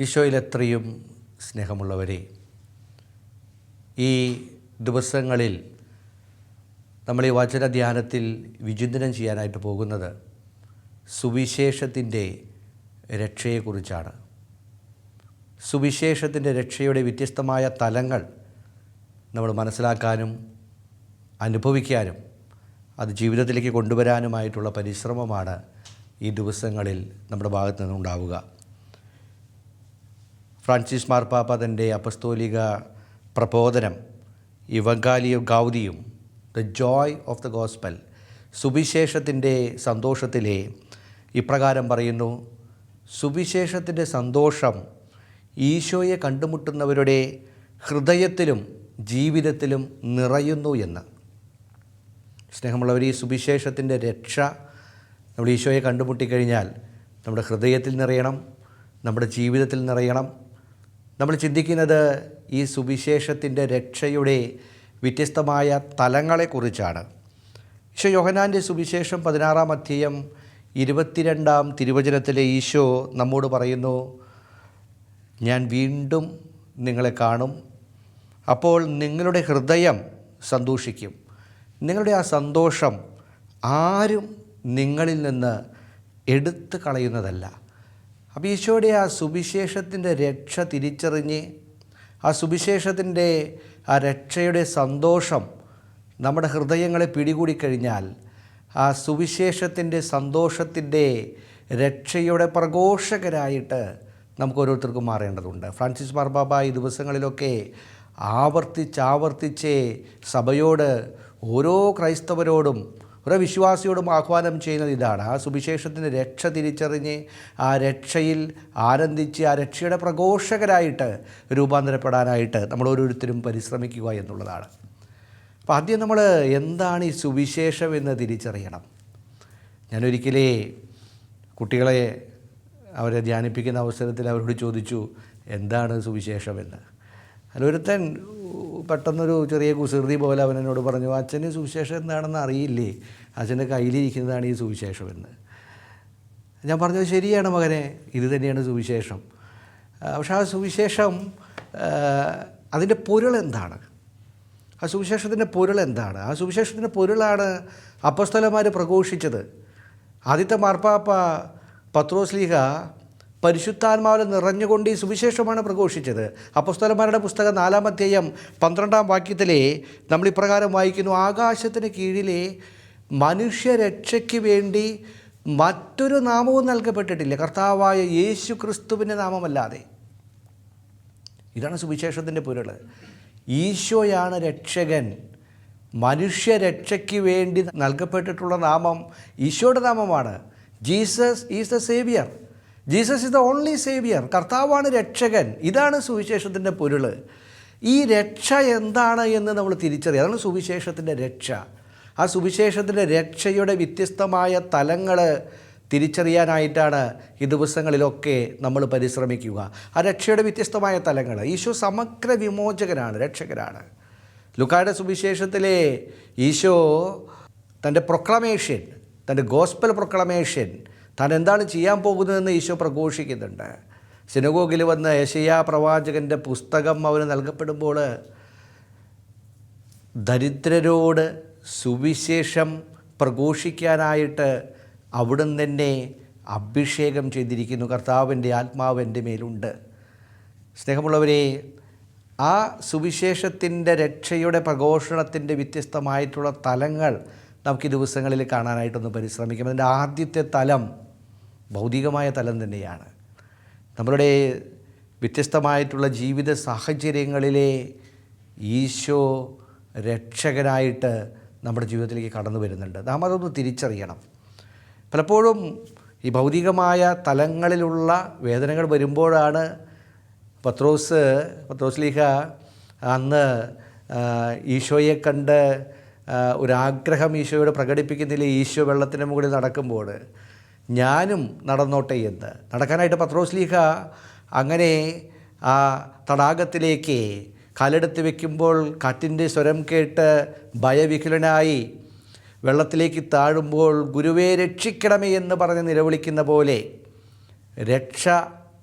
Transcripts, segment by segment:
ഈശോയിൽ എത്രയും സ്നേഹമുള്ളവരെ, ഈ ദിവസങ്ങളിൽ നമ്മൾ ഈ വചനധ്യാനത്തിൽ വിചിന്തനം ചെയ്യാനായിട്ട് പോകുന്നത് സുവിശേഷത്തിൻ്റെ രക്ഷയെക്കുറിച്ചാണ്. സുവിശേഷത്തിൻ്റെ രക്ഷയുടെ വ്യത്യസ്തമായ തലങ്ങൾ നമ്മൾ മനസ്സിലാക്കാനും അനുഭവിക്കാനും അത് ജീവിതത്തിലേക്ക് കൊണ്ടുവരാനുമായിട്ടുള്ള പരിശ്രമമാണ് ഈ ദിവസങ്ങളിൽ നമ്മുടെ ഭാഗത്തു നിന്നുണ്ടാവുക. ഫ്രാൻസിസ് മാർപ്പാപ്പ തൻ്റെ അപ്പസ്തോലിക പ്രബോധനം ഇവങ്കാലിയോ ഗൗദിയും the joy of the gospel, സുവിശേഷത്തിൻ്റെ സന്തോഷത്തിലെ ഇപ്രകാരം പറയുന്നു: സുവിശേഷത്തിൻ്റെ സന്തോഷം ഈശോയെ കണ്ടുമുട്ടുന്നവരുടെ ഹൃദയത്തിലും ജീവിതത്തിലും നിറയുന്നു എന്ന്. സ്നേഹമുള്ളവർ, ഈ സുവിശേഷത്തിൻ്റെ രക്ഷ നമ്മൾ ഈശോയെ കണ്ടുമുട്ടിക്കഴിഞ്ഞാൽ നമ്മുടെ ഹൃദയത്തിൽ നിറയണം, നമ്മുടെ ജീവിതത്തിൽ നിറയണം. നമ്മൾ ചിന്തിക്കുന്നത് ഈ സുവിശേഷത്തിൻ്റെ രക്ഷയുടെ വ്യത്യസ്തമായ തലങ്ങളെക്കുറിച്ചാണ്. ഈശോ യോഹന്നാൻ്റെ സുവിശേഷം 16-ാം അധ്യായം 22-ാം തിരുവചനത്തിലെ ഈശോ നമ്മോട് പറയുന്നു: ഞാൻ വീണ്ടും നിങ്ങളെ കാണും, അപ്പോൾ നിങ്ങളുടെ ഹൃദയം സന്തോഷിക്കും. നിങ്ങളുടെ ആ സന്തോഷം ആരും നിങ്ങളിൽ നിന്ന് എടുത്തു കളയുന്നതല്ല. അപ്പോൾ ഈശോയുടെ ആ സുവിശേഷത്തിൻ്റെ രക്ഷ തിരിച്ചറിഞ്ഞ് ആ സുവിശേഷത്തിൻ്റെ ആ രക്ഷയുടെ സന്തോഷം നമ്മുടെ ഹൃദയങ്ങളെ പിടികൂടിക്കഴിഞ്ഞാൽ ആ സുവിശേഷത്തിൻ്റെ സന്തോഷത്തിൻ്റെ രക്ഷയുടെ പ്രഘോഷകരായിട്ട് നമുക്ക് ഓരോരുത്തർക്കും മാറേണ്ടതുണ്ട്. ഫ്രാൻസിസ് മാർപ്പാപ്പ ഈ ദിവസങ്ങളിലൊക്കെ ആവർത്തിച്ച് സഭയോട്, ഓരോ ക്രൈസ്തവരോടും, ഓരോ വിശ്വാസിയോടും ആഹ്വാനം ചെയ്യുന്നത് ഇതാണ്: ആ സുവിശേഷത്തിൻ്റെ രക്ഷ തിരിച്ചറിഞ്ഞ് ആ രക്ഷയിൽ ആനന്ദിച്ച് ആ രക്ഷയുടെ പ്രഘോഷകരായിട്ട് രൂപാന്തരപ്പെടാനായിട്ട് നമ്മൾ ഓരോരുത്തരും പരിശ്രമിക്കുക എന്നുള്ളതാണ്. അപ്പോൾ ആദ്യം നമ്മൾ എന്താണ് ഈ സുവിശേഷം എന്ന് തിരിച്ചറിയണം. ഞാനൊരിക്കലേ കുട്ടികളെ അവരെ ധ്യാനിപ്പിക്കുന്ന അവസരത്തിൽ അവരോട് ചോദിച്ചു, എന്താണ് സുവിശേഷമെന്ന്. അതിലൊരുത്തൻ പെട്ടെന്നൊരു ചെറിയ കുസൃതി പോലെ അവൻ എന്നോട് പറഞ്ഞു, അച്ഛന് സുവിശേഷം എന്താണെന്ന് അറിയില്ലേ, അച്ഛൻ്റെ കയ്യിലിരിക്കുന്നതാണ് ഈ സുവിശേഷമെന്ന്. ഞാൻ പറഞ്ഞത് ശരിയാണ് മകനെ, ഇത് തന്നെയാണ് സുവിശേഷം. പക്ഷേ ആ സുവിശേഷം അതിൻ്റെ പൊരുൾ എന്താണ്? ആ സുവിശേഷത്തിൻ്റെ പൊരുൾ എന്താണ്? ആ സുവിശേഷത്തിൻ്റെ പൊരുളാണ് അപ്പോസ്തലന്മാർ പ്രഘോഷിച്ചത്. ആദ്യത്തെ മാർപ്പാപ്പ പത്രോസ്ലീഹ പരിശുദ്ധാത്മാവിൽ നിറഞ്ഞുകൊണ്ട് ഈ സുവിശേഷമാണ് പ്രഘോഷിച്ചത്. അപ്പോസ്തലന്മാരുടെ പുസ്തകം 4-ാം അധ്യായം 12-ാം വാക്യത്തിലെ നമ്മൾ ഇപ്രകാരം വായിക്കുന്നു: ആകാശത്തിന് കീഴിലെ മനുഷ്യരക്ഷയ്ക്ക് വേണ്ടി മറ്റൊരു നാമവും നൽകപ്പെട്ടിട്ടില്ല, കർത്താവായ യേശു ക്രിസ്തുവിൻ്റെ നാമമല്ലാതെ. ഇതാണ് സുവിശേഷത്തിൻ്റെ പൊരുൾ. ഈശോയാണ് രക്ഷകൻ. മനുഷ്യരക്ഷയ്ക്ക് വേണ്ടി നൽകപ്പെട്ടിട്ടുള്ള നാമം ഈശോയുടെ നാമമാണ്. Jesus is the saviour. Jesus is the only saviour. കർത്താവാണ് രക്ഷകൻ. ഇതാണ് സുവിശേഷത്തിൻ്റെ പൊരുൾ. ഈ രക്ഷ എന്താണ് എന്ന് നമ്മൾ തിരിച്ചറിയുക. അതാണ് സുവിശേഷത്തിൻ്റെ രക്ഷ. ആ സുവിശേഷത്തിൻ്റെ രക്ഷയുടെ വ്യത്യസ്തമായ തലങ്ങൾ തിരിച്ചറിയാനായിട്ടാണ് ഈ ദിവസങ്ങളിലൊക്കെ നമ്മൾ പരിശ്രമിക്കുക. ആ രക്ഷയുടെ വ്യത്യസ്തമായ തലങ്ങൾ. ഈശോ സമഗ്ര വിമോചകനാണ്, രക്ഷകനാണ്. ലൂക്കായുടെ സുവിശേഷത്തിലെ ഈശോ തൻ്റെ പ്രൊക്ലമേഷൻ, തൻ്റെ ഗോസ്പൽ പ്രൊക്ലമേഷൻ, താൻ എന്താണ് ചെയ്യാൻ പോകുന്നതെന്ന് ഈശോ പ്രഘോഷിക്കുന്നുണ്ട്. സിനഗോഗിൽ വന്ന് യെശയ്യാ പ്രവാചകൻ്റെ പുസ്തകം അവന് നൽകപ്പെടുമ്പോൾ ദരിദ്രരോട് സുവിശേഷം പ്രഘോഷിക്കാനായിട്ട് അവിടുന്ന് തന്നെ അഭിഷേകം ചെയ്തിരിക്കുന്നു. കർത്താവിൻ്റെ ആത്മാവ് എൻ്റെ മേലുണ്ട്. സ്നേഹമുള്ളവരെ, ആ സുവിശേഷത്തിൻ്റെ രക്ഷയുടെ പ്രഘോഷണത്തിൻ്റെ വ്യത്യസ്തമായിട്ടുള്ള തലങ്ങൾ നമുക്ക് ഈ ദിവസങ്ങളിൽ കാണാനായിട്ടൊന്ന് പരിശ്രമിക്കാം. അതിൻ്റെ ആദ്യത്തെ തലം ഭൗതികമായ തലം തന്നെയാണ്. നമ്മളുടെ വ്യത്യസ്തമായിട്ടുള്ള ജീവിത സാഹചര്യങ്ങളിലെ ഈശോ രക്ഷകനായിട്ട് നമ്മുടെ ജീവിതത്തിലേക്ക് കടന്നു വരുന്നുണ്ട്. നാം അതൊന്ന് തിരിച്ചറിയണം. പലപ്പോഴും ഈ ഭൗതികമായ തലങ്ങളിലുള്ള വേദനകൾ വരുമ്പോഴാണ് പത്രോസ്ലീഹ അന്ന് ഈശോയെ കണ്ട് ഒരാഗ്രഹം ഈശോയോട് പ്രകടിപ്പിക്കുന്നില്ല. ഈശോ വെള്ളത്തിന് മുകളിൽ നടക്കുമ്പോൾ ഞാനും നടന്നോട്ടെ എന്ന്. നടക്കാനായിട്ട് പത്രോസ്ലീഹ അങ്ങനെ ആ തടാകത്തിലേക്ക് കാലെടുത്ത് വയ്ക്കുമ്പോൾ കാറ്റിൻ്റെ സ്വരം കേട്ട് ഭയവിഹുലനായി വെള്ളത്തിലേക്ക് താഴുമ്പോൾ ഗുരുവേ രക്ഷിക്കണമേ എന്ന് പറഞ്ഞ് നിലവിളിക്കുന്ന പോലെ രക്ഷ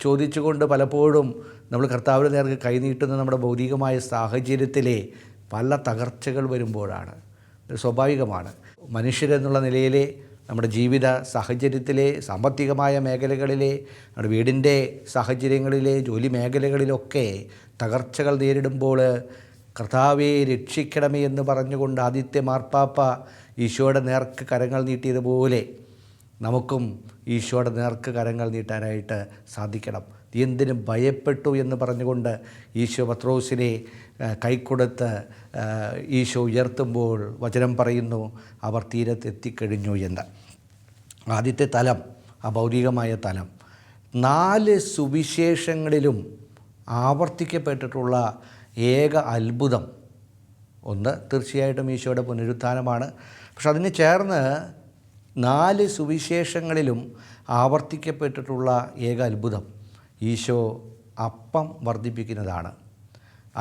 ചോദിച്ചുകൊണ്ട് പലപ്പോഴും നമ്മൾ കർത്താവിൻ്റെ നേർക്ക് കൈനീട്ടുന്ന നമ്മുടെ ഭൗതികമായ സാഹചര്യത്തിലെ പല തകർച്ചകൾ വരുമ്പോഴാണ്. ഇത് സ്വാഭാവികമാണ്. മനുഷ്യരെന്നുള്ള നിലയിലെ നമ്മുടെ ജീവിത സാഹചര്യത്തിലെ സാമ്പത്തികമായ മേഖലകളിലെ നമ്മുടെ വീടിൻ്റെ സാഹചര്യങ്ങളിലെ ജോലി മേഖലകളിലൊക്കെ തകർച്ചകൾ നേരിടുമ്പോൾ കർത്താവെ രക്ഷിക്കണമേ എന്ന് പറഞ്ഞുകൊണ്ട് ആദ്യത്തെ മാർപ്പാപ്പ ഈശോയുടെ നേർക്ക് കരങ്ങൾ നീട്ടിയതുപോലെ നമുക്കും ഈശോയുടെ നേർക്ക് കരങ്ങൾ നീട്ടാനായിട്ട് സാധിക്കണം. എന്തിനും ഭയപ്പെട്ടു എന്ന് പറഞ്ഞുകൊണ്ട് ഈശോ പത്രോസിനെ കൈക്കൊടുത്ത് ഈശോ ഉയർത്തുമ്പോൾ വചനം പറയുന്നു അവർ തീരത്തെത്തിക്കഴിഞ്ഞു എന്ന്. ആദ്യത്തെ തലം, ആ ഭൗതികമായ തലം, 4 സുവിശേഷങ്ങളിലും ആവർത്തിക്കപ്പെട്ടിട്ടുള്ള ഏക അത്ഭുതം ഒന്ന് തീർച്ചയായിട്ടും ഈശോയുടെ പുനരുത്ഥാനമാണ്. പക്ഷെ അതിന് ചേർന്ന് 4 സുവിശേഷങ്ങളിലും ആവർത്തിക്കപ്പെട്ടിട്ടുള്ള ഏക അത്ഭുതം ഈശോ അപ്പം വർദ്ധിപ്പിക്കുന്നതാണ്.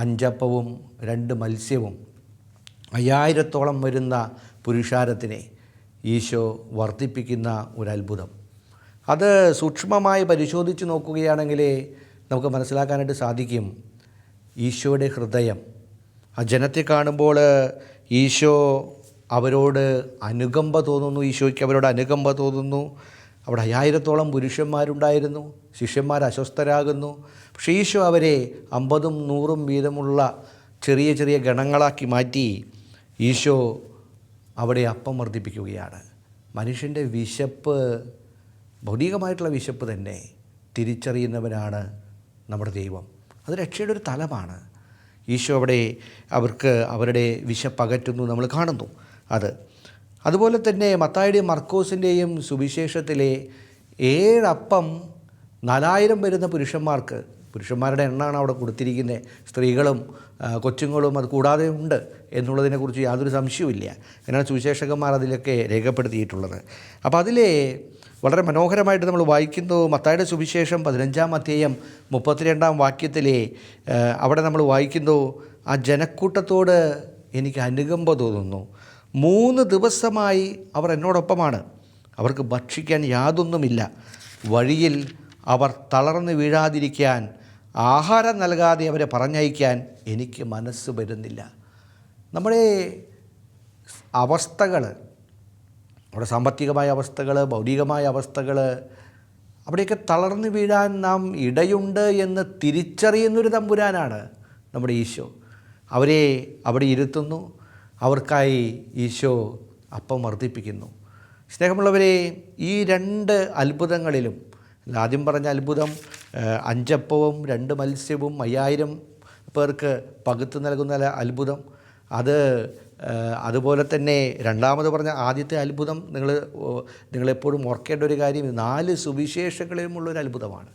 5 അപ്പവും 2 മത്സ്യവും 5000-ഓളം വരുന്ന പുരുഷാരത്തിനെ ഈശോ വർദ്ധിപ്പിക്കുന്ന ഒരത്ഭുതം. അത് സൂക്ഷ്മമായി പരിശോധിച്ച് നോക്കുകയാണെങ്കിൽ നമുക്ക് മനസ്സിലാക്കാനായിട്ട് സാധിക്കും. ഈശോയുടെ ഹൃദയം, ആ ജനത്തെ കാണുമ്പോൾ ഈശോ അവരോട് അനുകമ്പ തോന്നുന്നു. ഈശോയ്ക്ക് അവരോട് അനുകമ്പ തോന്നുന്നു. അവിടെ 5000-ഓളം പുരുഷന്മാരുണ്ടായിരുന്നു. ശിഷ്യന്മാർ അസ്വസ്ഥരാകുന്നു. പക്ഷേ ഈശോ അവരെ 50ഉം 100ഉം വീതമുള്ള ചെറിയ ചെറിയ ഗണങ്ങളാക്കി മാറ്റി ഈശോ അവിടെ അപ്പം വർദ്ധിപ്പിക്കുകയാണ്. മനുഷ്യൻ്റെ വിശപ്പ്, ഭൗതികമായിട്ടുള്ള വിശപ്പ് തന്നെ തിരിച്ചറിയുന്നവനാണ് നമ്മുടെ ദൈവം. അത് രക്ഷയുടെ ഒരു തലമാണ്. ഈശോ അവിടെ അവർക്ക് അവരുടെ വിശപ്പകറ്റുന്നു നമ്മൾ കാണുന്നു. അതുപോലെ തന്നെ മത്തായിയുടെയും മർക്കോസിൻ്റെയും സുവിശേഷത്തിലെ 7 അപ്പം 4000 വരുന്ന പുരുഷന്മാരുടെ എണ്ണമാണ് അവിടെ കൊടുത്തിരിക്കുന്നത്. സ്ത്രീകളും കൊച്ചുങ്ങളും അത് കൂടാതെ ഉണ്ട് എന്നുള്ളതിനെക്കുറിച്ച് യാതൊരു സംശയവുമില്ല. അങ്ങനെയാണ് സുവിശേഷകന്മാർ അതിലൊക്കെ രേഖപ്പെടുത്തിയിട്ടുള്ളത്. അപ്പോൾ അതിലെ വളരെ മനോഹരമായിട്ട് നമ്മൾ വായിക്കുന്നു. മത്തായിയുടെ സുവിശേഷം 15-ാം അധ്യായം 32-ാം വാക്യത്തിലെ അവിടെ നമ്മൾ വായിക്കുന്നു, ആ ജനക്കൂട്ടത്തോട് എനിക്ക് അനുകമ്പ തോന്നുന്നു. 3 ദിവസമായി അവർ എന്നോടൊപ്പമാണ്. അവർക്ക് ഭക്ഷിക്കാൻ യാതൊന്നുമില്ല. വഴിയിൽ അവർ തളർന്നു വീഴാതിരിക്കാൻ ആഹാരം നൽകാതെ അവരെ പറഞ്ഞയക്കാൻ എനിക്ക് മനസ്സ് വരുന്നില്ല. നമ്മുടെ അവസ്ഥകൾ, നമ്മുടെ സാമ്പത്തികമായ അവസ്ഥകൾ, ഭൗതികമായ അവസ്ഥകൾ, അവിടെയൊക്കെ തളർന്നു വീഴാൻ നാം ഇടയുണ്ട് എന്ന് തിരിച്ചറിയുന്നൊരു തമ്പുരാനാണ് നമ്മുടെ ഈശോ. അവരെ അവിടെ ഇരുത്തുന്നു. അവർക്കായി ഈശോ അപ്പം വർദ്ധിപ്പിക്കുന്നു. സ്നേഹമുള്ളവരെ, ഈ 2 അത്ഭുതങ്ങളിലും, ആദ്യം പറഞ്ഞ അത്ഭുതം 5 അപ്പവും 2 മത്സ്യവും 5000 പേർക്ക് പകുത്തു നൽകുന്ന അത്ഭുതം, അതുപോലെ തന്നെ രണ്ടാമത് പറഞ്ഞ ആദ്യത്തെ അത്ഭുതം നിങ്ങളെപ്പോഴും ഓർക്കേണ്ട ഒരു കാര്യം 4 സുവിശേഷങ്ങളിലുമുള്ളൊരു അത്ഭുതമാണ്.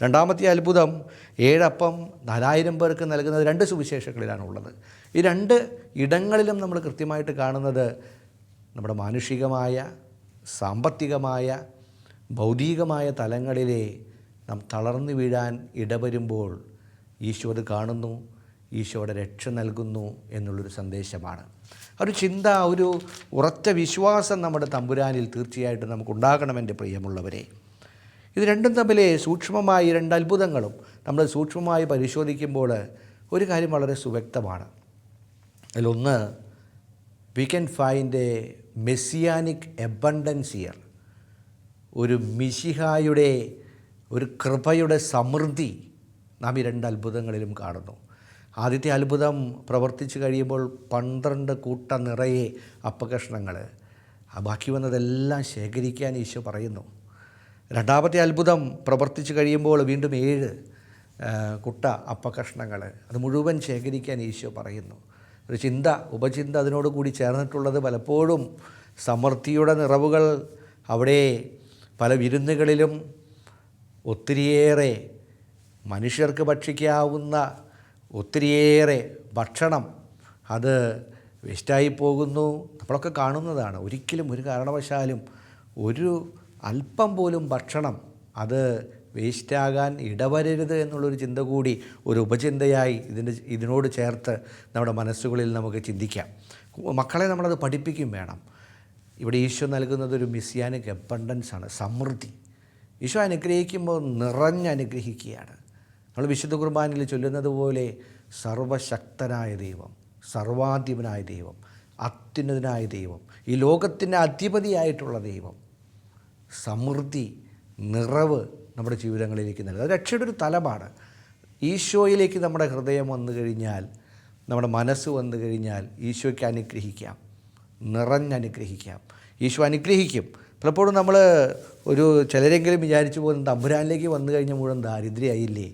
രണ്ടാമത്തെ അത്ഭുതം 7 അപ്പം 4000 പേർക്ക് നൽകുന്നത് 2 സുവിശേഷങ്ങളിലാണുള്ളത്. ഈ 2 ഇടങ്ങളിലും നമ്മൾ കൃത്യമായിട്ട് കാണുന്നത് നമ്മുടെ മാനുഷികമായ, സാമ്പത്തികമായ, ഭൗതികമായ തലങ്ങളിലെ നാം തളർന്നു വീഴാൻ ഇടവരുമ്പോൾ ഈശോ അത് കാണുന്നു, ഈശോയുടെ രക്ഷ നൽകുന്നു എന്നുള്ളൊരു സന്ദേശമാണ്. ഒരു ചിന്ത, ഒരു ഉറച്ച വിശ്വാസം നമ്മുടെ തമ്പുരാനിൽ തീർച്ചയായിട്ടും നമുക്കുണ്ടാകണം എൻ്റെ പ്രിയമുള്ളവരെ. ഇത് രണ്ടും തമ്മിൽ സൂക്ഷ്മമായി 2 അത്ഭുതങ്ങളും നമ്മൾ സൂക്ഷ്മമായി പരിശോധിക്കുമ്പോൾ ഒരു കാര്യം വളരെ സുവ്യക്തമാണ്. അതിലൊന്ന്, we can find A messianic abundance here. ഒരു മിശിഹായുടെ, ഒരു കൃപയുടെ സമൃദ്ധി നാം ഈ 2 അത്ഭുതങ്ങളിലും കാണുന്നു. ആദ്യത്തെ അത്ഭുതം പ്രവർത്തിച്ചു കഴിയുമ്പോൾ 12 കൂട്ട നിറയെ അപ്പകഷ്ണങ്ങൾ, ബാക്കി വന്നതെല്ലാം ശേഖരിക്കാൻ ഈശോ പറയുന്നു. രണ്ടാമത്തെ അത്ഭുതം പ്രവർത്തിച്ചു കഴിയുമ്പോൾ വീണ്ടും 7 കുട്ട അപ്പകഷ്ണങ്ങൾ, അത് മുഴുവൻ ശേഖരിക്കാൻ ഈശോ പറയുന്നു. ഒരു ചിന്ത, ഉപചിന്ത അതിനോട് കൂടി ചേർന്നിട്ടുള്ളത്, പലപ്പോഴും സമൃദ്ധിയുടെ നിറവുകൾ അവിടെ പല വിരുന്നുകളിലും ഒത്തിരിയേറെ മനുഷ്യർക്ക് ഭക്ഷിക്കാവുന്ന ഒത്തിരിയേറെ ഭക്ഷണം അത് വേസ്റ്റായി പോകുന്നു. നമ്മളൊക്കെ കാണുന്നതാണ്. ഒരിക്കലും ഒരു കാരണവശാലും ഒരു അല്പം പോലും ഭക്ഷണം അത് വേസ്റ്റാകാൻ ഇടവരരുത് എന്നുള്ളൊരു ചിന്ത കൂടി ഒരു ഉപചിന്തയായി ഇതിനോട് ചേർത്ത് നമ്മുടെ മനസ്സുകളിൽ നമുക്ക് ചിന്തിക്കാം. മക്കളെ നമ്മളത് പഠിപ്പിക്കും വേണം. ഇവിടെ ഈശോ നൽകുന്നത് ഒരു മെസ്സിയാനിക് അബണ്ടൻസാണ്, സമൃദ്ധി. ഈശോ അനുഗ്രഹിക്കുമ്പോൾ നിറഞ്ഞനുഗ്രഹിക്കുകയാണ്. നമ്മൾ വിശുദ്ധ കുർബാനയിൽ ചൊല്ലുന്നത് പോലെ സർവശക്തനായ ദൈവം, സർവാധിപനായ ദൈവം, അത്യുന്നതനായ ദൈവം, ഈ ലോകത്തിൻ്റെ അധിപതിയായിട്ടുള്ള ദൈവം സമൃദ്ധി, നിറവ് നമ്മുടെ ജീവിതങ്ങളിലേക്ക് നൽകുക. അത് രക്ഷയുടെ ഒരു തലമാണ്. ഈശോയിലേക്ക് നമ്മുടെ ഹൃദയം വന്നു കഴിഞ്ഞാൽ, നമ്മുടെ മനസ്സ് വന്നു കഴിഞ്ഞാൽ ഈശോയ്ക്ക് അനുഗ്രഹിക്കാം, നിറഞ്ഞനുഗ്രഹിക്കാം. ഈശോ അനുഗ്രഹിക്കും. പലപ്പോഴും നമ്മൾ ചിലരെങ്കിലും വിചാരിച്ചു പോകുന്ന തമ്പുരാനിലേക്ക് വന്നു കഴിഞ്ഞാൽ മുഴുവൻ ദാരിദ്ര്യമായില്ലേ,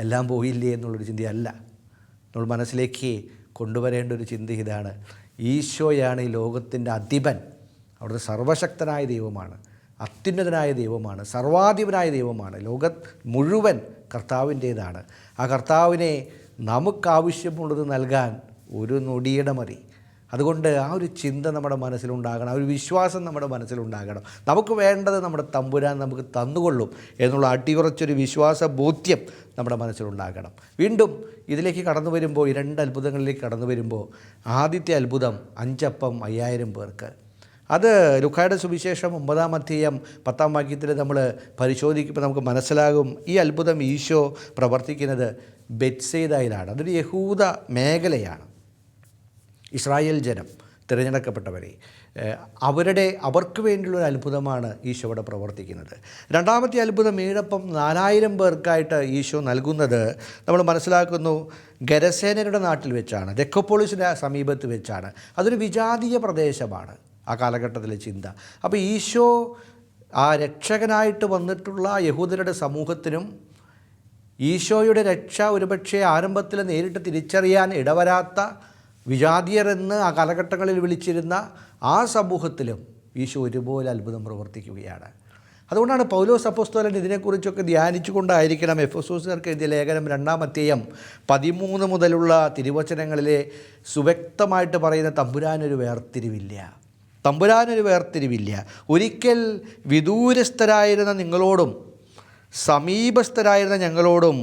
എല്ലാം പോയില്ലേ എന്നുള്ളൊരു ചിന്തയല്ല. നമ്മൾ മനസ്സിലേക്ക് കൊണ്ടുവരേണ്ട ഒരു ചിന്ത ഇതാണ്: ഈശോയാണ് ഈ ലോകത്തിൻ്റെ അധിപൻ. അവിടുത്തെ സർവശക്തനായ ദൈവമാണ്, അത്യുന്നതനായ ദൈവമാണ്, സർവാധിപനായ ദൈവമാണ്. ലോകം മുഴുവൻ കർത്താവിൻ്റേതാണ്. ആ കർത്താവിനെ നമുക്കാവശ്യമുള്ളത് നൽകാൻ ഒരു നൊടിയുടെ മതി. അതുകൊണ്ട് ആ ഒരു ചിന്ത നമ്മുടെ മനസ്സിലുണ്ടാകണം, ആ ഒരു വിശ്വാസം നമ്മുടെ മനസ്സിലുണ്ടാകണം. നമുക്ക് വേണ്ടത് നമ്മുടെ തമ്പുരാൻ നമുക്ക് തന്നുകൊള്ളും എന്നുള്ള അടിയുറച്ചൊരു വിശ്വാസ ബോധ്യം നമ്മുടെ മനസ്സിലുണ്ടാകണം. വീണ്ടും ഇതിലേക്ക് കടന്നു വരുമ്പോൾ, ഈ 2 അത്ഭുതങ്ങളിലേക്ക് കടന്നു വരുമ്പോൾ, ആദ്യത്തെ അത്ഭുതം 5 അപ്പം 5000 പേർക്ക്. അത് ലൂക്കായുടെ സുവിശേഷം 9-ാം അധ്യായം 10-ാം വാക്യത്തിൽ നമ്മൾ പരിശോധിക്കുമ്പോൾ നമുക്ക് മനസ്സിലാകും ഈ അത്ഭുതം ഈശോ പ്രവർത്തിക്കുന്നത് ബെത്സൈദയിലാണ്. അതൊരു യഹൂദ മേഖലയാണ്. ഇസ്രായേൽ ജനം, തിരഞ്ഞെടുക്കപ്പെട്ടവരെ, അവർക്ക് വേണ്ടിയുള്ളൊരു അത്ഭുതമാണ് ഈശോ ഇവിടെ പ്രവർത്തിക്കുന്നത്. രണ്ടാമത്തെ അത്ഭുതം 7 അപ്പം 4000 പേർക്കായിട്ട് ഈശോ നൽകുന്നത് നമ്മൾ മനസ്സിലാക്കുന്നു ഗരസേനരുടെ നാട്ടിൽ വെച്ചാണ്, ദെക്കപ്പോളിസിൻ്റെ സമീപത്ത് വെച്ചാണ്. അതൊരു വിജാതീയ പ്രദേശമാണ് ആ കാലഘട്ടത്തിലെ ചിന്ത. അപ്പോൾ ഈശോ ആ രക്ഷകനായിട്ട് വന്നിട്ടുള്ള യഹൂദരുടെ സമൂഹത്തിനും ഈശോയുടെ രക്ഷ ഒരുപക്ഷെ ആരംഭത്തിൽ നേരിട്ട് തിരിച്ചറിയാൻ ഇടവരാത്ത വിജാതീയർ എന്ന് ആ കാലഘട്ടങ്ങളിൽ വിളിച്ചിരുന്ന ആ സമൂഹത്തിലും ഈശോ ഒരുപോലെ അത്ഭുതം പ്രവർത്തിക്കുകയാണ്. അതുകൊണ്ടാണ് പൗലോസ് അപ്പോസ്തലൻ ഇതിനെക്കുറിച്ചൊക്കെ ധ്യാനിച്ചു കൊണ്ടായിരിക്കണം എഫെസോസ്യർക്ക് എഴുതിയ ലേഖനം 2-ാം അധ്യായം 13 മുതലുള്ള തിരുവചനങ്ങളിലെ സുവ്യക്തമായിട്ട് പറയുന്ന തമ്പുരാനൊരു വേർതിരിവില്ല. ഒരിക്കൽ വിദൂരസ്ഥരായിരുന്ന നിങ്ങളോടും സമീപസ്ഥരായിരുന്ന ഞങ്ങളോടും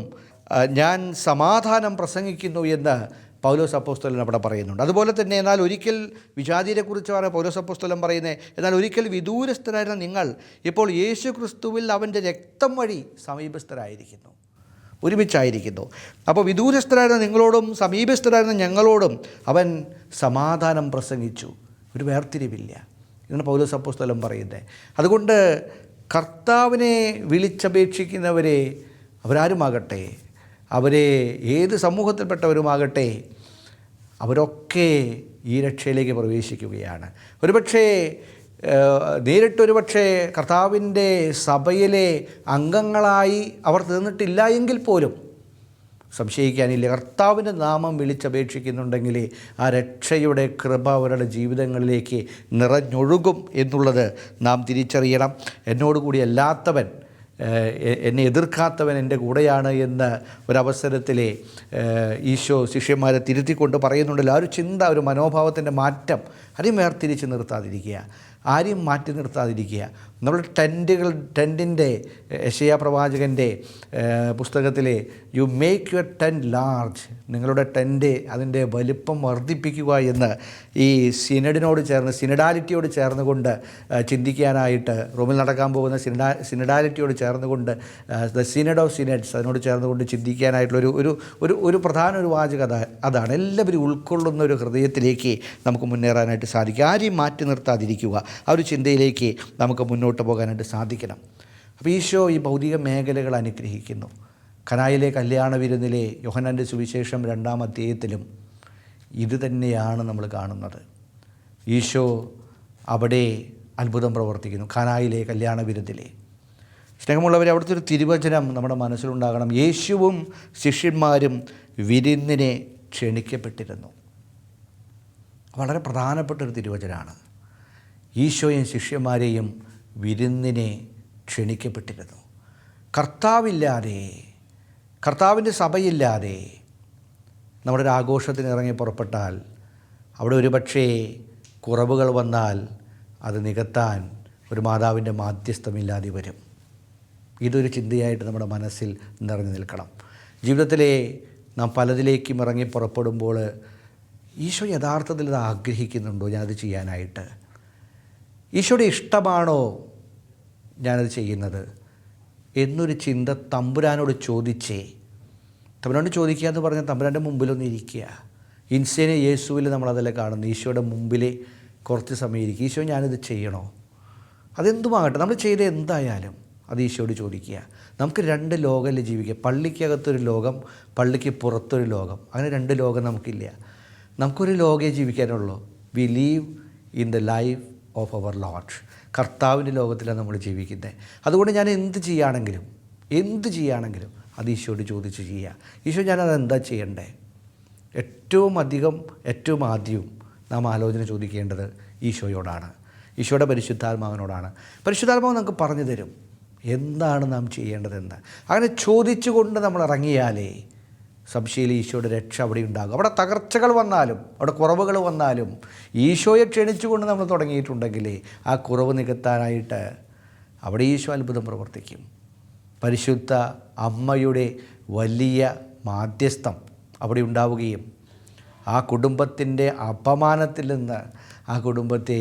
ഞാൻ സമാധാനം പ്രസംഗിക്കുന്നു എന്ന് പൗലോസ് അപ്പോസ്തലൻ അവിടെ പറയുന്നുണ്ട്. അതുപോലെ തന്നെ എന്നാൽ ഒരിക്കൽ വിജാതിയെക്കുറിച്ചാണ് പൗലോസ് അപ്പോസ്തലൻ പറയുന്നത്. എന്നാൽ ഒരിക്കൽ വിദൂരസ്ഥരായിരുന്ന നിങ്ങൾ ഇപ്പോൾ യേശു ക്രിസ്തുവിൽ അവൻ്റെ രക്തം വഴി സമീപസ്ഥരായിരിക്കുന്നു, ഒരുമിച്ചായിരിക്കുന്നു. അപ്പോൾ വിദൂരസ്ഥരായിരുന്ന നിങ്ങളോടും സമീപസ്ഥരായിരുന്ന ഞങ്ങളോടും അവൻ സമാധാനം പ്രസംഗിച്ചു. ഒരു വേർതിരിവില്ല. ഇതാണ് പൗലോസ് അപ്പോസ്തലൻ പറയുന്നത്. അതുകൊണ്ട് കർത്താവിനെ വിളിച്ചപേക്ഷിക്കുന്നവരെ, അവരാരുമാകട്ടെ, അവരെ ഏത് സമൂഹത്തിൽപ്പെട്ടവരുമാകട്ടെ, അവരൊക്കെ ഈ രക്ഷയിലേക്ക് പ്രവേശിക്കുകയാണ്. നേരിട്ടൊരുപക്ഷെ കർത്താവിൻ്റെ സഭയിലെ അംഗങ്ങളായി അവർ തീർന്നിട്ടില്ല എങ്കിൽ പോലും സംശയിക്കാനില്ല, കർത്താവിൻ്റെ നാമം വിളിച്ചപേക്ഷിക്കുന്നുണ്ടെങ്കിൽ ആ രക്ഷയുടെ കൃപ അവരുടെ ജീവിതങ്ങളിലേക്ക് നിറഞ്ഞൊഴുകും എന്നുള്ളത് നാം തിരിച്ചറിയണം. എന്നോടുകൂടി അല്ലാത്തവൻ, എന്നെ എതിർക്കാത്തവൻ എൻ്റെ കൂടെയാണ് എന്ന ഒരവസരത്തിൽ ഈശോ ശിഷ്യന്മാരെ തിരുത്തിക്കൊണ്ട് പറയുന്നുണ്ടല്ലോ. ആ ഒരു ചിന്ത, ഒരു മനോഭാവത്തിൻ്റെ മാറ്റം ആരെയും വേർതിരിച്ച് നിർത്താതിരിക്കുക, ആരെയും മാറ്റി നിർത്താതിരിക്കുക. നമ്മൾ ടെൻറ്റിൻ്റെ യെശയ്യാ പ്രവാചകൻ്റെ പുസ്തകത്തിലെ you make your tent large, നിങ്ങളുടെ ടെൻറ്റ് അതിൻ്റെ വലിപ്പം വർദ്ധിപ്പിക്കുക എന്ന് ഈ സിനഡാലിറ്റിയോട് ചേർന്നുകൊണ്ട് ചിന്തിക്കാനായിട്ട്, റോമിൽ നടക്കാൻ പോകുന്ന സിനഡാലിറ്റിയോട് ചേർന്നുകൊണ്ട്, ദ സിനഡ് ഓഫ് സിനഡ്സ്, അതിനോട് ചേർന്നുകൊണ്ട് ചിന്തിക്കാനായിട്ടുള്ള ഒരു പ്രധാന ഒരു വാചകം അതാണ്. എല്ലാവരും ഉൾക്കൊള്ളുന്ന ഒരു ഹൃദയത്തിലേക്ക് നമുക്ക് മുന്നേറാനായിട്ട് സാധിക്കും. ആരെയും മാറ്റി നിർത്താതിരിക്കുക, ആ ഒരു ചിന്തയിലേക്ക് നമുക്ക് മുന്നോട്ട് പോകാനായിട്ട് സാധിക്കണം. അപ്പോൾ ഈശോ ഈ ഭൗതിക മേഖലകൾ അനുഗ്രഹിക്കുന്നു. കനായിലെ കല്യാണ വിരുന്നിലെ യോഹന്നാൻ്റെ സുവിശേഷം 2-ാം അധ്യായത്തിലും ഇത് തന്നെയാണ് നമ്മൾ കാണുന്നത്. ഈശോ അവിടെ അത്ഭുതം പ്രവർത്തിക്കുന്നു. കനായിലെ കല്യാണ വിരുന്നിലെ സ്നേഹമുള്ളവരെ, അവിടുത്തെ ഒരു തിരുവചനം നമ്മുടെ മനസ്സിലുണ്ടാകണം. യേശുവും ശിഷ്യന്മാരും വിരുന്നിനെ ക്ഷണിക്കപ്പെട്ടിരുന്നു. വളരെ പ്രധാനപ്പെട്ടൊരു തിരുവചനമാണ്. ഈശോയും ശിഷ്യന്മാരെയും വിരുന്നിനെ ക്ഷണിക്കപ്പെട്ടിരുന്നു. കർത്താവില്ലാതെ, കർത്താവിൻ്റെ സഭയില്ലാതെ നമ്മുടെ ഒരു ആഘോഷത്തിന് ഇറങ്ങി പുറപ്പെട്ടാൽ അവിടെ ഒരുപക്ഷേ കുറവുകൾ വന്നാൽ അത് നികത്താൻ ഒരു മാതാവിൻ്റെ മാധ്യസ്ഥമില്ലാതെ വരും. ഇതൊരു ചിന്തയായിട്ട് നമ്മുടെ മനസ്സിൽ നിറഞ്ഞു നിൽക്കണം. ജീവിതത്തിലെ നാം പലതിലേക്കും ഇറങ്ങി പുറപ്പെടുമ്പോൾ ഈശോ യഥാർത്ഥത്തിൽ അത് ആഗ്രഹിക്കുന്നുണ്ടോ ഞാനത് ചെയ്യാനായിട്ട്? ഈശോയുടെ ഇഷ്ടമാണോ ഞാനത് ചെയ്യുന്നത്? എന്നൊരു ചിന്ത തമ്പുരാനോട് ചോദിച്ചേ. തമ്പുരാനോട് ചോദിക്കുക എന്ന് പറഞ്ഞാൽ തമ്പുരാൻ്റെ മുമ്പിലൊന്ന് ഇരിക്കുക. ഇൻസേനെ യേശുവിൽ നമ്മളതെല്ലാം കാണുന്നു. ഈശോയുടെ മുമ്പിൽ കുറച്ച് സമയം ഇരിക്കുക. ഈശോ, ഞാനിത് ചെയ്യണോ? അതെന്തുമാകട്ടെ, നമ്മൾ ചെയ്ത് എന്തായാലും അത് ഈശോയോട് ചോദിക്കുക. നമുക്ക് 2 ലോകമല്ലേ ജീവിക്കുക. പള്ളിക്കകത്തൊരു ലോകം, പള്ളിക്ക് പുറത്തൊരു ലോകം. അങ്ങനെ 2 ലോകം നമുക്കില്ല. നമുക്കൊരു ലോകമേ ജീവിക്കാനുള്ളൂ. We live in the life of our lord. കർത്താവിൻ്റെ ലോകത്തിലാണ് നമ്മൾ ജീവിക്കുന്നത്. അതുകൊണ്ട് ഞാൻ എന്ത് ചെയ്യുകയാണെങ്കിലും അത് ഈശോയോട് ചോദിച്ച് ചെയ്യുക. ഈശോ, ഞാനത് എന്താ ചെയ്യണ്ടേ? ഏറ്റവും ആദ്യവും നാം ആലോചന ചോദിക്കേണ്ടത് ഈശോയോടാണ്, ഈശോയുടെ പരിശുദ്ധാത്മാവിനോടാണ്. പരിശുദ്ധാത്മാവ് നമുക്ക് പറഞ്ഞു തരും എന്താണ് നാം ചെയ്യേണ്ടതെന്ന്. അങ്ങനെ ചോദിച്ചുകൊണ്ട് നമ്മൾ ഇറങ്ങിയാലേ സംശയയിൽ ഈശോയുടെ രക്ഷ അവിടെ ഉണ്ടാകും. അവിടെ തകർച്ചകൾ വന്നാലും, അവിടെ കുറവുകൾ വന്നാലും ഈശോയെ ക്ഷണിച്ചുകൊണ്ട് നമ്മൾ തുടങ്ങിയിട്ടുണ്ടെങ്കിലേ ആ കുറവ് നികത്താനായിട്ട് അവിടെ ഈശോ അത്ഭുതം പ്രവർത്തിക്കും. പരിശുദ്ധ അമ്മയുടെ വലിയ മാധ്യസ്ഥം അവിടെ ഉണ്ടാവുകയും ആ കുടുംബത്തിൻ്റെ അപമാനത്തിൽ നിന്ന് ആ കുടുംബത്തെ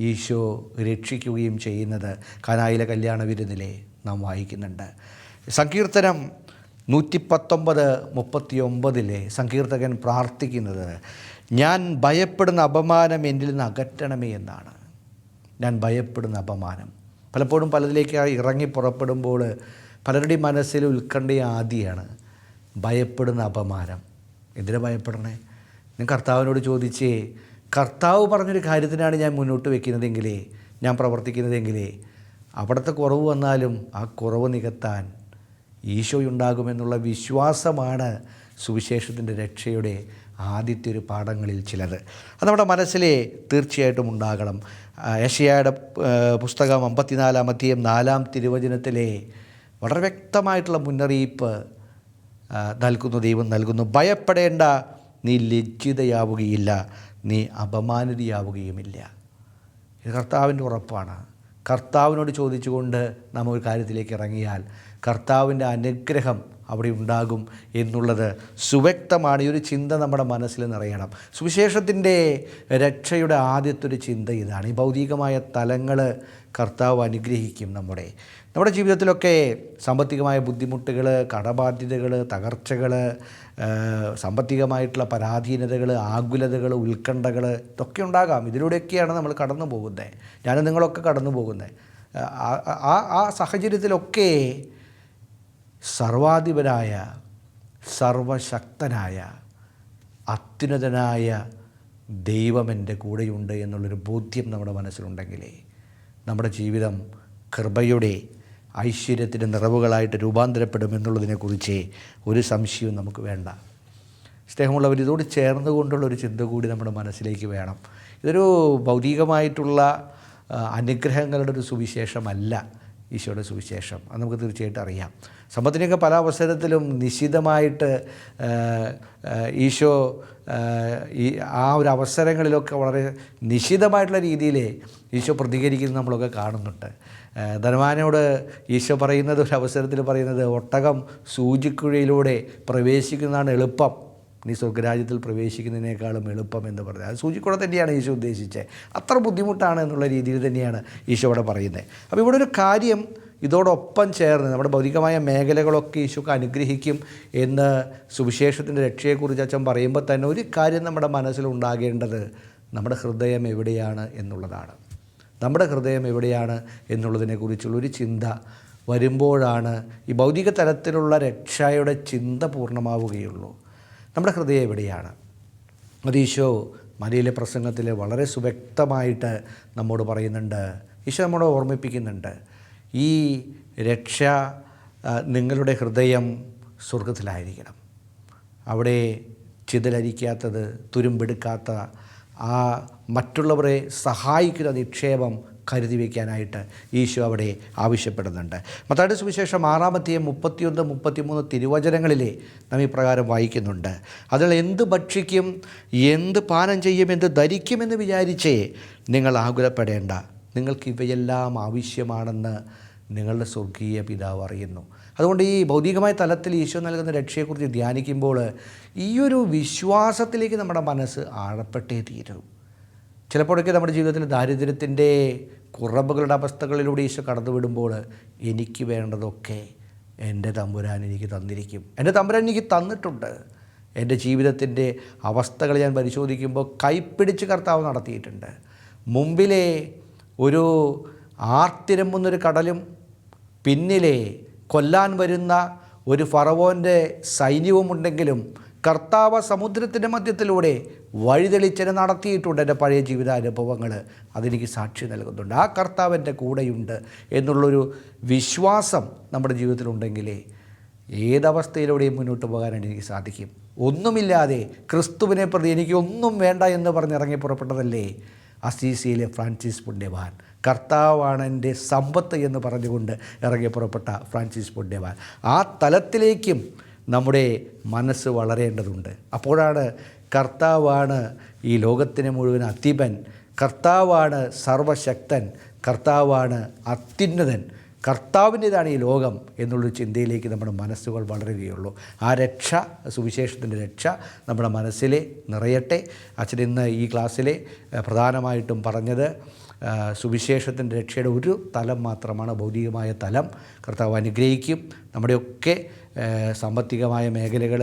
ഈശോ രക്ഷിക്കുകയും ചെയ്യുന്നത് കാനായിലെ കല്യാണ വിരുന്നിലെ നാം വായിക്കുന്നുണ്ട്. സങ്കീർത്തനം 119:39 സങ്കീർത്തകൻ പ്രാർത്ഥിക്കുന്നത്, ഞാൻ ഭയപ്പെടുന്ന അപമാനം എന്നിൽ നിന്ന് അകറ്റണമേ എന്നാണ്. ഞാൻ ഭയപ്പെടുന്ന അപമാനം. പലപ്പോഴും പലതിലേക്ക് ഇറങ്ങി പുറപ്പെടുമ്പോൾ പലരുടെയും മനസ്സിൽ ഉത്കണ്ഠ ആദിയാണ് ഭയപ്പെടുന്ന അപമാനം. എന്തിനാ ഭയപ്പെടണേ? ഞാൻ കർത്താവിനോട് ചോദിച്ചേ, കർത്താവ് പറഞ്ഞൊരു കാര്യത്തിനാണ് ഞാൻ മുന്നോട്ട് വയ്ക്കുന്നതെങ്കിലേ, ഞാൻ പ്രവർത്തിക്കുന്നതെങ്കിലേ, അവിടുത്തെ കുറവ് വന്നാലും ആ കുറവ് നികത്താൻ ഈശോയുണ്ടാകുമെന്നുള്ള വിശ്വാസമാണ് സുവിശേഷത്തിൻ്റെ രക്ഷയുടെ ആദ്യത്തെ ഒരു പാഠങ്ങളിൽ ചിലത്. അത് നമ്മുടെ മനസ്സിലെ തീർച്ചയായിട്ടും ഉണ്ടാകണം. യെശയ്യായുടെ പുസ്തകം 54-ാം അധ്യായം 4-ാം തിരുവചനത്തിലെ വളരെ വ്യക്തമായിട്ടുള്ള മുന്നറിയിപ്പ് ദൈവം നൽകുന്നു. ഭയപ്പെടേണ്ട, നീ ലജ്ജിതയാവുകയില്ല, നീ അപമാനിതയാവുകയുമില്ല. ഇത് കർത്താവിൻ്റെ ഉറപ്പാണ്. കർത്താവിനോട് ചോദിച്ചുകൊണ്ട് നാം ഒരു കാര്യത്തിലേക്ക് ഇറങ്ങിയാൽ കർത്താവിൻ്റെ അനുഗ്രഹം അവിടെ ഉണ്ടാകും എന്നുള്ളത് സുവ്യക്തമാണ്. ഈ ഒരു ചിന്ത നമ്മുടെ മനസ്സിൽ നിറയണം. സുവിശേഷത്തിൻ്റെ രക്ഷയുടെ ആദ്യത്തെ ഒരു ചിന്ത ഇതാണ്. ഈ ഭൗതികമായ തലങ്ങൾ കർത്താവ് അനുഗ്രഹിക്കും. നമ്മുടെ ജീവിതത്തിലൊക്കെ സാമ്പത്തികമായ ബുദ്ധിമുട്ടുകൾ, കടബാധ്യതകൾ, തകർച്ചകൾ, സാമ്പത്തികമായിട്ടുള്ള പരാധീനതകൾ, ആകുലതകൾ, ഉത്കണ്ഠകൾ ഇതൊക്കെ ഉണ്ടാകാം. ഇതിലൂടെയൊക്കെയാണ് നമ്മൾ കടന്നു പോകുന്നത്. ഞാനും നിങ്ങളൊക്കെ കടന്നു പോകുന്നത്. ആ സാഹചര്യത്തിലൊക്കെ സർവാധിപനായ, സർവശക്തനായ, അത്യുന്നതനായ ദൈവം എൻ്റെ കൂടെയുണ്ട് എന്നുള്ളൊരു ബോധ്യം നമ്മുടെ മനസ്സിലുണ്ടെങ്കിലേ നമ്മുടെ ജീവിതം കൃപയുടെ ഐശ്വര്യത്തിൻ്റെ നിറവുകളായിട്ട് രൂപാന്തരപ്പെടുമെന്നുള്ളതിനെക്കുറിച്ച് ഒരു സംശയവും നമുക്ക് വേണ്ട. സ്നേഹമുള്ളവർ, ഇതോട് ചേർന്നുകൊണ്ടുള്ളൊരു ചിന്ത കൂടി നമ്മുടെ മനസ്സിലേക്ക് വേണം. ഇതൊരു ഭൗതികമായിട്ടുള്ള അനുഗ്രഹങ്ങളുടെ ഒരു സുവിശേഷമല്ല ഈശോയുടെ സുവിശേഷം. അത് നമുക്ക് തീർച്ചയായിട്ടും അറിയാം. സമ്പത്തിനൊക്കെ പല അവസരത്തിലും നിശിതമായിട്ട് ഈശോ ആ ഒരു അവസരങ്ങളിലൊക്കെ വളരെ നിശിതമായിട്ടുള്ള രീതിയിൽ ഈശോ പ്രതികരിക്കുന്നത് നമ്മളൊക്കെ കാണുന്നുണ്ട്. ധനവാനോട് ഈശോ പറയുന്നത്, ഒരു അവസരത്തിൽ പറയുന്നത്, ഒട്ടകം സൂചിക്കുഴയിലൂടെ പ്രവേശിക്കുന്നതാണ് എളുപ്പം, നീ സ്വർഗ്ഗരാജ്യത്തിൽ പ്രവേശിക്കുന്നതിനേക്കാളും എളുപ്പം എന്ന് പറഞ്ഞത്. അത് സൂചിക്കുഴ തന്നെയാണ് ഈശോ ഉദ്ദേശിച്ചത്. അത്ര ബുദ്ധിമുട്ടാണ് എന്നുള്ള രീതിയിൽ തന്നെയാണ് ഈശോ ഇവിടെ പറയുന്നത്. അപ്പോൾ ഇവിടെ ഒരു കാര്യം ഇതോടൊപ്പം ചേർന്ന് നമ്മുടെ ഭൗതികമായ മേഖലകളൊക്കെ ഈശോക്ക് അനുഗ്രഹിക്കും എന്ന് സുവിശേഷത്തിൻ്റെ രക്ഷയെക്കുറിച്ച് അച്ഛൻ പറയുമ്പോൾ തന്നെ ഒരു കാര്യം നമ്മുടെ മനസ്സിലുണ്ടാകേണ്ടത് നമ്മുടെ ഹൃദയം എവിടെയാണ് എന്നുള്ളതാണ്. നമ്മുടെ ഹൃദയം എവിടെയാണ് എന്നുള്ളതിനെക്കുറിച്ചുള്ളൊരു ചിന്ത വരുമ്പോഴാണ് ഈ ഭൗതിക തലത്തിലുള്ള രക്ഷയുടെ ചിന്ത പൂർണ്ണമാവുകയുള്ളൂ. നമ്മുടെ ഹൃദയം എവിടെയാണ്? അത് ഈശോ മരിയയിലെ പ്രസംഗത്തിൽ വളരെ സുവ്യക്തമായിട്ട് നമ്മോട് പറയുന്നുണ്ട്. ഈശോ നമ്മോട് ഓർമ്മിപ്പിക്കുന്നുണ്ട്, ഈ രക്ഷ നിങ്ങളുടെ ഹൃദയം സ്വർഗത്തിലായിരിക്കണം. അവിടെ ചിതലരിക്കാത്തത്, തുരുമ്പെടുക്കാത്ത, ആ മറ്റുള്ളവരെ സഹായിക്കുന്ന നിക്ഷേപം കരുതി വയ്ക്കാനായിട്ട് ഈശോ അവിടെ ആവശ്യപ്പെടുന്നുണ്ട്. മത്തായിയുടെ സുവിശേഷം 6-ാം അധ്യായം 31-33 തിരുവചനങ്ങളിലെ നാം ഇപ്രകാരം വായിക്കുന്നുണ്ട്. അതിൽ എന്ത് ഭക്ഷിക്കും, എന്ത് പാനം ചെയ്യും, എന്ത് ധരിക്കുമെന്ന് വിചാരിച്ചേ നിങ്ങൾ ആകുലപ്പെടേണ്ട, നിങ്ങൾക്ക് ഇവയെല്ലാം ആവശ്യമാണെന്ന് നിങ്ങളുടെ സ്വർഗീയ പിതാവ് അറിയുന്നു. അതുകൊണ്ട് ഈ ഭൗതികമായ തലത്തിൽ ഈശോ നൽകുന്ന രക്ഷയെക്കുറിച്ച് ധ്യാനിക്കുമ്പോൾ ഈ ഒരു വിശ്വാസത്തിലേക്ക് നമ്മുടെ മനസ്സ് ആഴപ്പെട്ടേ തീരും. ചിലപ്പോഴൊക്കെ നമ്മുടെ ജീവിതത്തിൽ ദാരിദ്ര്യത്തിൻ്റെ കുറവുകളുടെ അവസ്ഥകളിലൂടെ ഈശോ കടന്നു വിടുമ്പോൾ എനിക്ക് വേണ്ടതൊക്കെ എൻ്റെ തമ്പുരാൻ എനിക്ക് തന്നിരിക്കും, എൻ്റെ തമ്പുരാൻ എനിക്ക് തന്നിട്ടുണ്ട്. എൻ്റെ ജീവിതത്തിൻ്റെ അവസ്ഥകൾ ഞാൻ പരിശോധിക്കുമ്പോൾ കൈപ്പിടിച്ച് കർത്താവ് നടത്തിയിട്ടുണ്ട്. മുമ്പിലെ ഒരു ആർത്തിരമ്പുന്നൊരു കടലും പിന്നിലെ കൊല്ലാൻ വരുന്ന ഒരു ഫറവോൻ്റെ സൈന്യവുമുണ്ടെങ്കിലും കർത്താവ് സമുദ്രത്തിൻ്റെ മധ്യത്തിലൂടെ വഴിതെളിച്ചെന്നെ നടത്തിയിട്ടുണ്ട്. എൻ്റെ പഴയ ജീവിതാനുഭവങ്ങൾ അതെനിക്ക് സാക്ഷി നൽകുന്നുണ്ട്. ആ കർത്താവ് എൻ്റെ കൂടെയുണ്ട് എന്നുള്ളൊരു വിശ്വാസം നമ്മുടെ ജീവിതത്തിലുണ്ടെങ്കിലേ ഏതവസ്ഥയിലൂടെയും മുന്നോട്ട് പോകാനായിട്ട് എനിക്ക് സാധിക്കും. ഒന്നുമില്ലാതെ ക്രിസ്തുവിനെ പ്രതി എനിക്ക് ഒന്നും വേണ്ട എന്ന് പറഞ്ഞിറങ്ങി പുറപ്പെട്ടതല്ലേ അസീസിയിലെ ഫ്രാൻസിസ് പുണ്യവാൻ. കർത്താവാണ് എൻ്റെ സമ്പത്ത് എന്ന് പറഞ്ഞുകൊണ്ട് ഇറങ്ങി പുറപ്പെട്ട ഫ്രാൻസിസ് പുണ്യവാൻ. ആ തലത്തിലേക്കും നമ്മുടെ മനസ്സ് വളരേണ്ടതുണ്ട്. അപ്പോഴാണ് കർത്താവാണ് ഈ ലോകത്തിന് മുഴുവൻ അധിപൻ, കർത്താവാണ് സർവശക്തൻ, കർത്താവാണ് അത്യുന്നതൻ, കർത്താവിൻ്റേതാണ് ഈ ലോകം എന്നുള്ളൊരു ചിന്തയിലേക്ക് നമ്മുടെ മനസ്സുകൾ വളരുകയുള്ളൂ. ആ രക്ഷ, സുവിശേഷത്തിൻ്റെ രക്ഷ നമ്മുടെ മനസ്സിൽ നിറയട്ടെ. അച്ഛൻ ഇന്ന് ഈ ക്ലാസ്സിൽ പ്രധാനമായിട്ടും പറഞ്ഞത് സുവിശേഷത്തിൻ്റെ രക്ഷയുടെ ഒരു തലം മാത്രമാണ്, ഭൗതികമായ തലം. കർത്താവ് അനുഗ്രഹിക്കും. നമ്മുടെയൊക്കെ സാമ്പത്തികമായ മേഖലകൾ,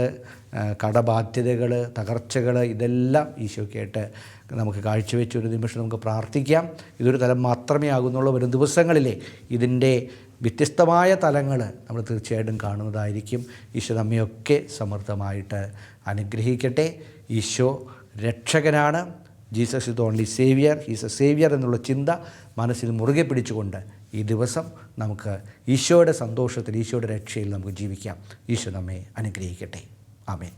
കടബാധ്യതകൾ, തകർച്ചകൾ ഇതെല്ലാം ഈശോയ്ക്കായിട്ട് നമുക്ക് കാഴ്ചവെച്ച് ഒരു നിമിഷം നമുക്ക് പ്രാർത്ഥിക്കാം. ഇതൊരു തലം മാത്രമേ ആകുന്നുള്ളൂ. വരും ദിവസങ്ങളിലെ ഇതിൻ്റെ വ്യത്യസ്തമായ തലങ്ങൾ നമ്മൾ തീർച്ചയായിട്ടും കാണുന്നതായിരിക്കും. ഈശോ നമ്മയൊക്കെ സമൃദ്ധമായിട്ട് അനുഗ്രഹിക്കട്ടെ. ഈശോ രക്ഷകനാണ്. Jesus is the only saviour, he's a saviour എന്നുള്ള ചിന്ത മനസ്സിൽ മുറുകെ പിടിച്ചുകൊണ്ട് ഈ ദിവസം നമുക്ക് ഈശോയുടെ സന്തോഷത്തിൽ, ഈശോയുടെ രക്ഷയിൽ നമുക്ക് ജീവിക്കാം. ഈശോ നമ്മെ അനുഗ്രഹിക്കട്ടെ. ആമേൻ.